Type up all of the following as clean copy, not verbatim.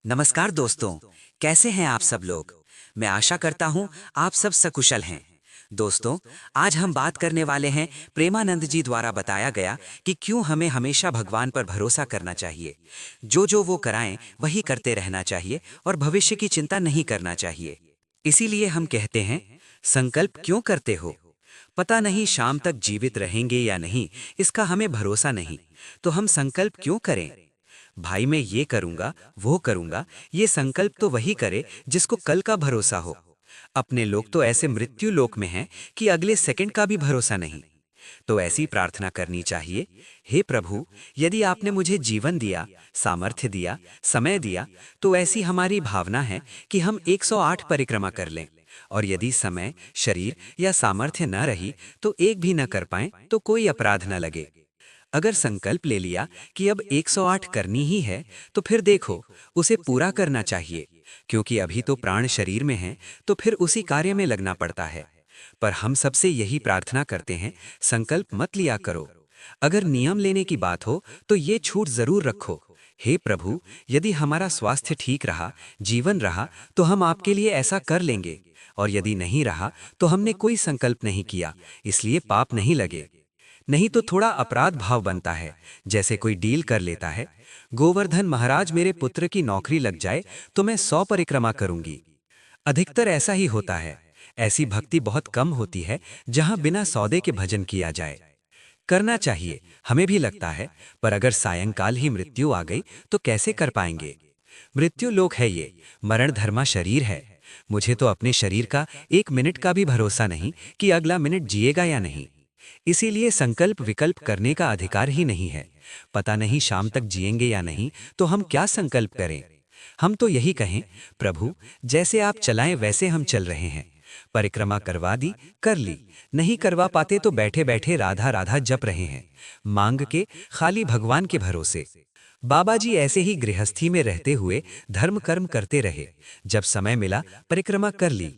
नमस्कार दोस्तों, कैसे हैं आप सब लोग। मैं आशा करता हूं आप सब सकुशल हैं। दोस्तों, आज हम बात करने वाले हैं प्रेमानंद जी द्वारा बताया गया कि क्यों हमें हमेशा भगवान पर भरोसा करना चाहिए। जो जो वो कराएं वही करते रहना चाहिए और भविष्य की चिंता नहीं करना चाहिए। इसीलिए हम कहते हैं, संकल्प क्यों करते हो? पता नहीं शाम तक जीवित रहेंगे या नहीं, इसका हमें भरोसा नहीं, तो हम संकल्प क्यों करें? भाई मैं ये करूंगा, वो करूंगा, ये संकल्प तो वही करे जिसको कल का भरोसा हो। अपने लोग तो ऐसे मृत्यु लोक में हैं कि अगले सेकंड का भी भरोसा नहीं। तो ऐसी प्रार्थना करनी चाहिए, हे प्रभु, यदि आपने मुझे जीवन दिया, सामर्थ्य दिया, समय दिया, तो ऐसी हमारी भावना है कि हम 108 परिक्रमा कर लें। और यदि समय, शरीर या सामर्थ्य न रही तो एक भी न कर पाएं तो कोई अपराध न लगे। अगर संकल्प ले लिया कि अब 108 करनी ही है, तो फिर देखो, उसे पूरा करना चाहिए, क्योंकि अभी तो प्राण शरीर में है, तो फिर उसी कार्य में लगना पड़ता है। पर हम सबसे यही प्रार्थना करते हैं, संकल्प मत लिया करो। अगर नियम लेने की बात हो तो ये छूट जरूर रखो, हे प्रभु, यदि हमारा स्वास्थ्य ठीक रहा, जीवन रहा, तो हम आपके लिए ऐसा कर लेंगे। और यदि नहीं रहा तो हमने कोई संकल्प नहीं किया, इसलिए पाप नहीं लगे। नहीं तो थोड़ा अपराध भाव बनता है, जैसे कोई डील कर लेता है, गोवर्धन महाराज मेरे पुत्र की नौकरी लग जाए तो मैं 100 परिक्रमा करूंगी। अधिकतर ऐसा ही होता है। ऐसी भक्ति बहुत कम होती है जहां बिना सौदे के भजन किया जाए। करना चाहिए, हमें भी लगता है, पर अगर सायंकाल ही मृत्यु आ गई तो कैसे कर पाएंगे? मृत्यु लोक है ये, मरण धर्मा शरीर है। मुझे तो अपने शरीर का 1 मिनट का भी भरोसा नहीं कि अगला मिनट जिएगा या नहीं। इसीलिए संकल्प विकल्प करने का अधिकार ही नहीं है। पता नहीं शाम तक जिएंगे या नहीं, तो हम क्या संकल्प करें? हम तो यही कहें, प्रभु, जैसे आप चलाएं वैसे हम चल रहे हैं। परिक्रमा करवा दी, कर ली, नहीं करवा पाते तो बैठे बैठे राधा राधा जप रहे हैं, मांग के, खाली भगवान के भरोसे। बाबा जी ऐसे ही गृहस्थी में रहते हुए धर्म कर्म करते रहे। जब समय मिला परिक्रमा कर ली।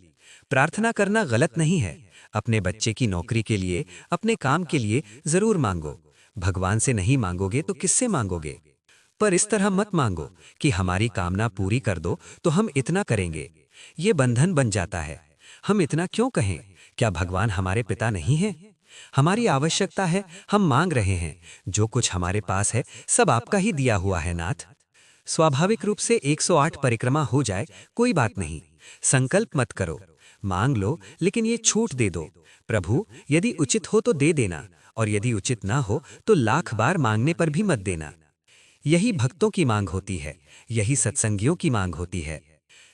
प्रार्थना करना गलत नहीं है। अपने बच्चे की नौकरी के लिए, अपने काम के लिए जरूर मांगो। भगवान से नहीं मांगोगे तो किससे मांगोगे? पर इस तरह मत मांगो कि हमारी कामना पूरी कर दो तो हम इतना करेंगे। ये बंधन बन जाता है। हम इतना क्यों कहें? क्या भगवान हमारे पिता नहीं हैं? हमारी आवश्यकता है, हम मांग रहे हैं। जो कुछ हमारे पास है सब आपका ही दिया हुआ है नाथ। स्वाभाविक रूप से 108 परिक्रमा हो जाए, कोई बात नहीं। संकल्प मत करो, मांग लो, लेकिन ये छूट दे दो, प्रभु, यदि उचित हो तो दे देना, और यदि उचित ना हो तो लाख बार मांगने पर भी मत देना। यही भक्तों की मांग होती है, यही सत्संगियों की मांग होती है।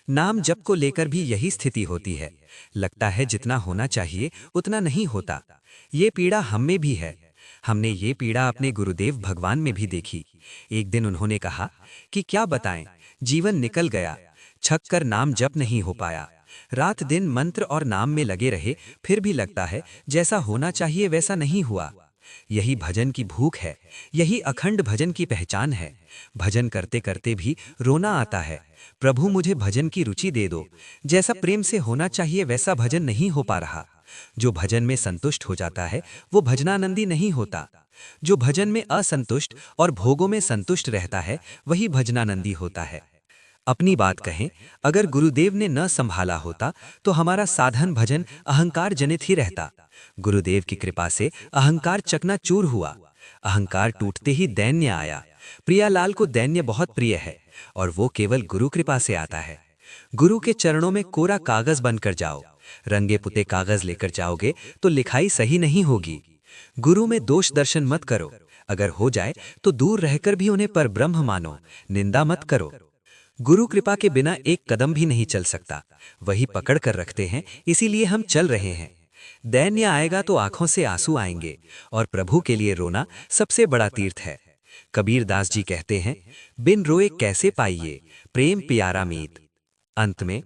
नाम जप को लेकर भी यही स्थिति होती है। लगता है जितना होना चाहिए उतना नहीं होता। ये पीड़ा हम में भी है। हमने ये पीड़ा अपने गुरुदेव भगवान में भी देखी। एक दिन उन्होंने कहा कि क्या बताएं, जीवन निकल गया, छक कर नाम जप नहीं हो पाया। रात दिन मंत्र और नाम में लगे रहे, फिर भी लगता है जैसा होना चाहिए वैसा नहीं हुआ। यही भजन की भूख है, यही अखंड भजन की पहचान है। भजन करते करते भी रोना आता है, प्रभु मुझे भजन की रुचि दे दो। जैसा प्रेम से होना चाहिए वैसा भजन नहीं हो पा रहा। जो भजन में संतुष्ट हो जाता है वो भजनानंदी नहीं होता। जो भजन में असंतुष्ट और भोगों में संतुष्ट रहता है वही भजनानंदी होता है। अपनी बात कहें, अगर गुरुदेव ने न संभाला होता तो हमारा साधन भजन अहंकार जनित ही रहता। गुरुदेव की कृपा से अहंकार चकनाचूर हुआ। अहंकार टूटते ही दैन्य आया। प्रियालाल को दैन्य बहुत प्रिय है, और वो केवल गुरु कृपा से आता है। गुरु के चरणों में कोरा कागज बनकर जाओ। रंगे पुते कागज लेकर जाओगे तो लिखाई सही नहीं होगी। गुरु में दोष दर्शन मत करो। अगर हो जाए तो दूर रहकर भी उन्हें पर ब्रह्म मानो, निंदा मत करो। गुरु कृपा के बिना एक कदम भी नहीं चल सकता। वही पकड़ कर रखते हैं, इसीलिए हम चल रहे हैं। दैन्य आएगा तो आंखों से आंसू आएंगे, और प्रभु के लिए रोना सबसे बड़ा तीर्थ है। कबीर दास जी कहते हैं, बिन रोए कैसे पाइए प्रेम प्यारा मीत। अंत में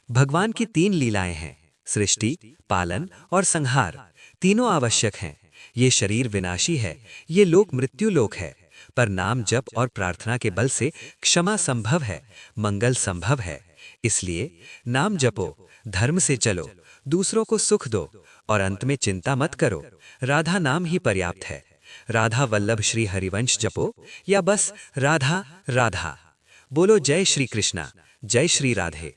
भगवान की 3 लीलाएं हैं, सृष्टि, पालन और संहार। तीनों आवश्यक हैं। ये शरीर विनाशी है, ये लोक मृत्यु लोक है, पर नाम जप और प्रार्थना के बल से क्षमा संभव है, मंगल संभव है। इसलिए नाम जपो, धर्म से चलो, दूसरों को सुख दो, और अंत में चिंता मत करो। राधा नाम ही पर्याप्त है। राधा वल्लभ श्री हरिवंश जपो, या बस राधा राधा। बोलो जय श्री कृष्णा, जय श्री राधे।